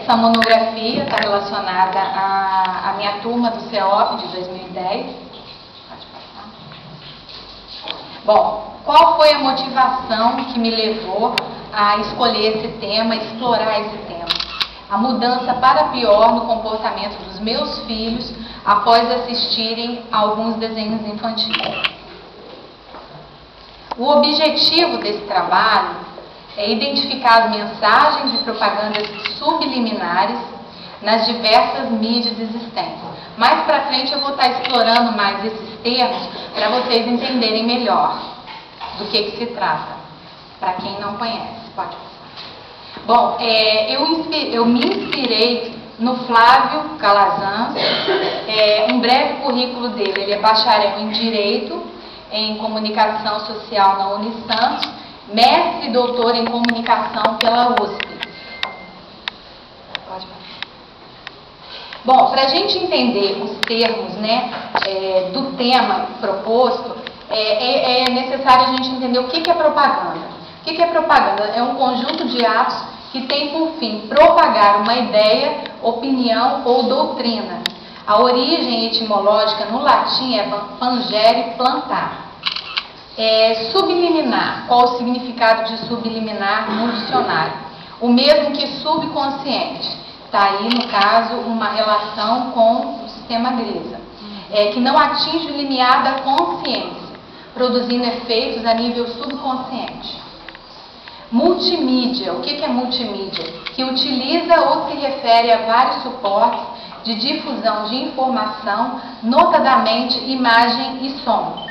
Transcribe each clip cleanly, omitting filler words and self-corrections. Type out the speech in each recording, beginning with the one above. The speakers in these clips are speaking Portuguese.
Essa monografia está relacionada à minha turma do CEOP de 2010. Pode passar. Bom, qual foi a motivação que me levou a escolher esse tema, explorar esse tema? A mudança para pior no comportamento dos meus filhos após assistirem a alguns desenhos infantis. O objetivo desse trabalho é identificar as mensagens e propagandas subliminares nas diversas mídias existentes. Mais para frente eu vou estar explorando mais esses termos para vocês entenderem melhor do que se trata, para quem não conhece. Pode passar. Bom, eu me inspirei no Flávio Calazans, um breve currículo dele. Ele é bacharel em Direito, em Comunicação Social na Unisantos, mestre e doutor em Comunicação pela USP. Pode passar. Bom, para a gente entender os termos, né, do tema proposto, é necessário a gente entender o que é propaganda. O que é propaganda? É um conjunto de atos que tem por fim propagar uma ideia, opinião ou doutrina. A origem etimológica no latim é pangere, plantar. Subliminar. Qual o significado de subliminar no dicionário? O mesmo que subconsciente. Está aí, no caso, uma relação com o sistema Grisa. Que não atinge o limiar da consciência, produzindo efeitos a nível subconsciente. Multimídia. O que é multimídia? Que utiliza ou se refere a vários suportes de difusão de informação, notadamente imagem e som.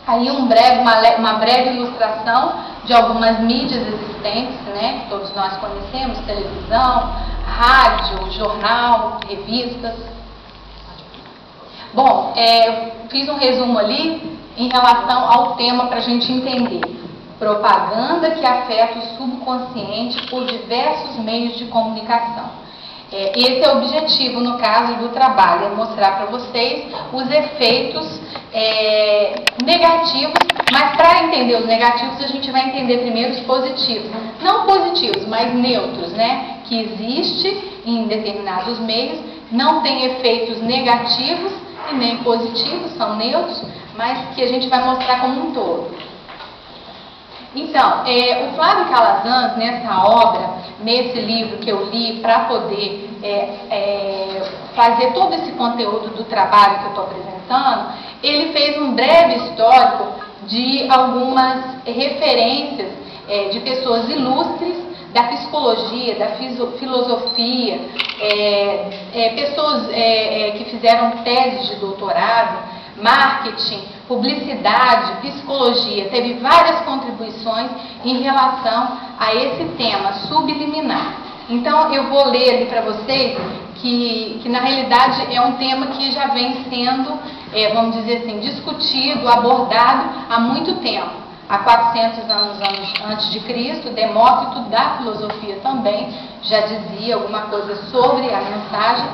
Aí uma breve ilustração de algumas mídias existentes, né, que todos nós conhecemos: televisão, rádio, jornal, revistas. Bom, fiz um resumo ali em relação ao tema para a gente entender. Propaganda que afeta o subconsciente por diversos meios de comunicação. Esse é o objetivo, no caso do trabalho, é mostrar para vocês os efeitos negativos, mas para entender os negativos a gente vai entender primeiro os positivos. Não positivos, mas neutros, né? Que existe em determinados meios, não tem efeitos negativos e nem positivos, são neutros, mas que a gente vai mostrar como um todo. Então, o Flávio Calazans, nessa obra, nesse livro que eu li para poder fazer todo esse conteúdo do trabalho que eu estou apresentando, ele fez um breve histórico de algumas referências de pessoas ilustres da psicologia, da filosofia, pessoas que fizeram teses de doutorado, marketing, publicidade, psicologia. Teve várias contribuições em relação a esse tema subliminar. Então eu vou ler ali para vocês que na realidade é um tema que já vem sendo, vamos dizer assim, discutido, abordado há muito tempo. Há 400 anos antes de Cristo, Demócrito, da filosofia também, já dizia alguma coisa sobre a mensagem.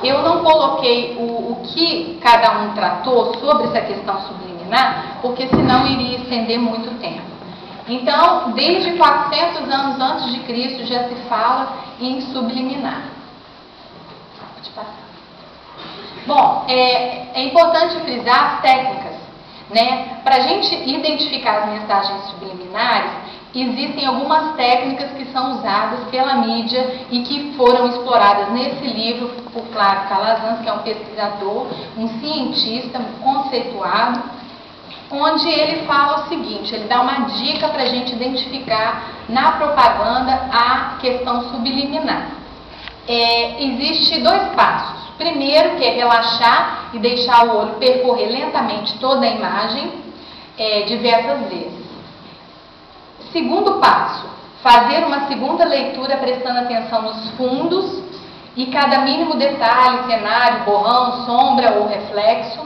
Eu não coloquei o que cada um tratou sobre essa questão subliminar, porque senão iria estender muito tempo. Então, desde 400 anos antes de Cristo já se fala em subliminar. Pode passar. Bom, é importante frisar as técnicas, né? Para a gente identificar as mensagens subliminares, existem algumas técnicas que são usadas pela mídia e que foram exploradas nesse livro por Flávio Calazans, que é um pesquisador, um cientista conceituado, onde ele fala o seguinte: ele dá uma dica para a gente identificar na propaganda a questão subliminar. Existe dois passos. Primeiro, que é relaxar e deixar o olho percorrer lentamente toda a imagem diversas vezes. Segundo passo, fazer uma segunda leitura prestando atenção nos fundos e cada mínimo detalhe, cenário, borrão, sombra ou reflexo,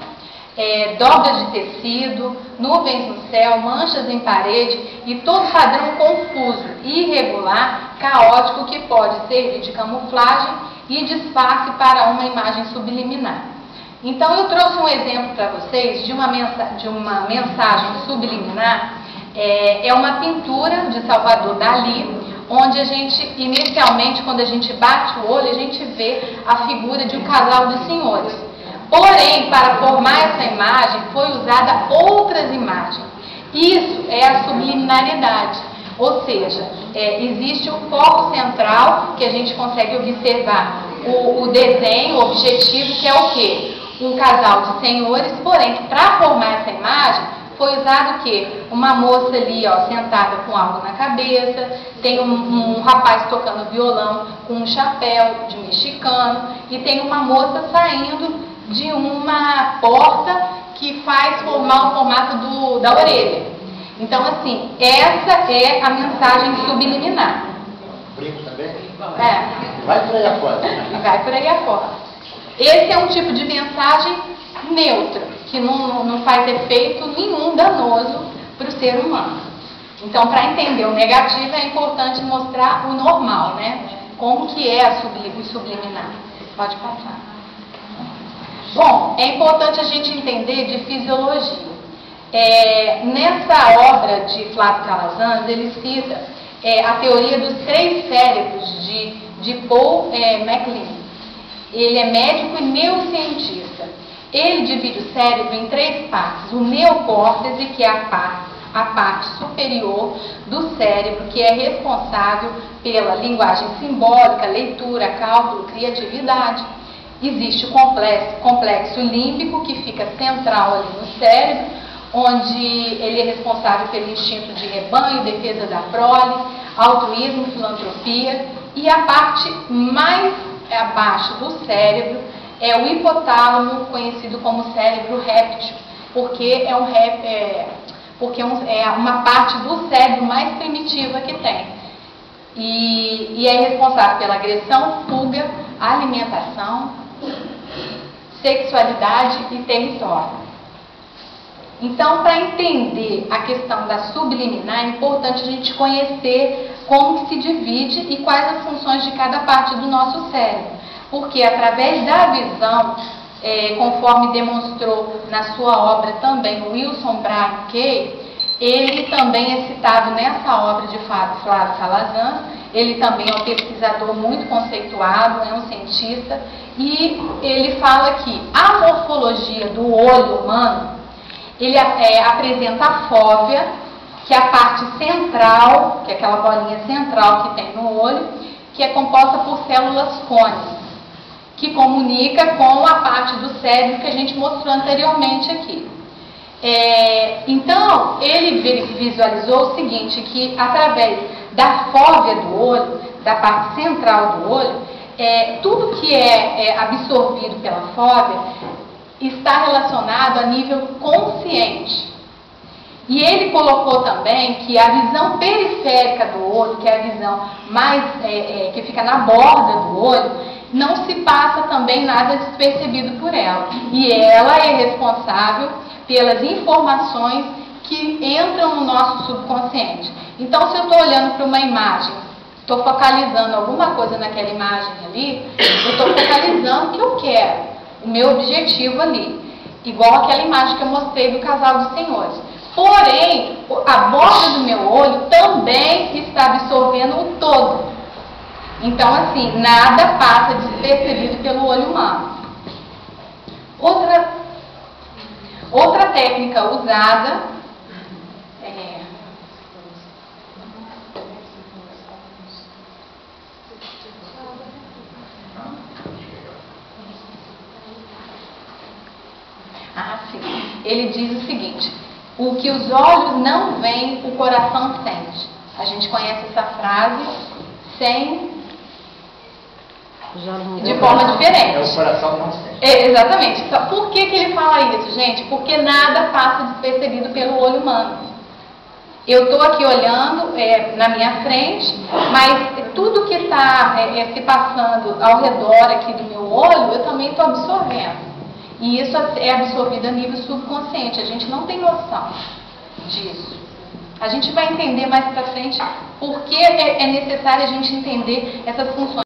dobras de tecido, nuvens no céu, manchas em parede e todo padrão confuso, irregular, caótico que pode servir de camuflagem e disfarce para uma imagem subliminar. Então eu trouxe um exemplo para vocês de uma mensagem subliminar. É uma pintura de Salvador Dalí, onde a gente, inicialmente, quando a gente bate o olho, a gente vê a figura de um casal de senhores. Porém, para formar essa imagem, foi usada outras imagens. Isso é a subliminaridade, ou seja, existe um foco central que a gente consegue observar o desenho, o objetivo, que é o quê? Um casal de senhores, porém, para formar essa imagem, foi usado o quê? Uma moça ali, ó, sentada com algo na cabeça, tem um rapaz tocando violão com um chapéu de mexicano, e tem uma moça saindo de uma porta que faz formar o formato da orelha. Então, assim, essa é a mensagem subliminar. Brinco também? É. Vai por aí afora. Vai por aí afora. Esse é um tipo de mensagem neutra, que não faz efeito nenhum danoso para o ser humano. Então, para entender o negativo, é importante mostrar o normal, né? Como que é o subliminar. Pode passar. Bom, é importante a gente entender de fisiologia. Nessa obra de Flávio Calazans, ele cita a teoria dos 3 cérebros de Paul MacLean. Ele é médico e neurocientista. Ele divide o cérebro em 3 partes. O neocórtex, que é a parte superior do cérebro, que é responsável pela linguagem simbólica, leitura, cálculo, criatividade. Existe o complexo límbico, que fica central ali no cérebro, onde ele é responsável pelo instinto de rebanho, defesa da prole, altruísmo, filantropia. E a parte mais abaixo do cérebro é o hipotálamo, conhecido como cérebro réptil, porque é uma parte do cérebro mais primitiva que tem. E é responsável pela agressão, fuga, alimentação, sexualidade e território. Então, para entender a questão da subliminar, é importante a gente conhecer como que se divide e quais as funções de cada parte do nosso cérebro. Porque através da visão, conforme demonstrou na sua obra também o Wilson Brian Kay, ele também é citado nessa obra de Flávio Calazans. Ele também é um pesquisador muito conceituado, é um cientista, e ele fala que a morfologia do olho humano, ele apresenta a fóvea, que é a parte central, que é aquela bolinha central que tem no olho, que é composta por células cônicas, que comunica com a parte do cérebro que a gente mostrou anteriormente aqui. Então, ele visualizou o seguinte, que através da fóvea do olho, da parte central do olho, tudo que é absorvido pela fóvea está relacionado a nível consciente. E ele colocou também que a visão periférica do olho, que é a visão mais que fica na borda do olho, não se passa também nada despercebido por ela. E ela é responsável pelas informações que entram no nosso subconsciente. Então, se eu estou olhando para uma imagem, estou focalizando alguma coisa naquela imagem ali, eu estou focalizando o que eu quero, o meu objetivo ali. Igual aquela imagem que eu mostrei do casal dos senhores. Porém, a borda do meu olho também está absorvendo o todo. Então, assim, nada passa despercebido pelo olho humano. Outra técnica usada ele diz o seguinte: o que os olhos não veem, o coração sente. A gente conhece essa frase de forma diferente. O coração não sente. Exatamente. Então, por que ele fala isso, gente? Porque nada passa despercebido pelo olho humano. Eu estou aqui olhando na minha frente, mas tudo que está se passando ao redor aqui do meu olho, eu também estou absorvendo. E isso é absorvido a nível subconsciente. A gente não tem noção disso. A gente vai entender mais para frente porque é necessário a gente entender essas funções.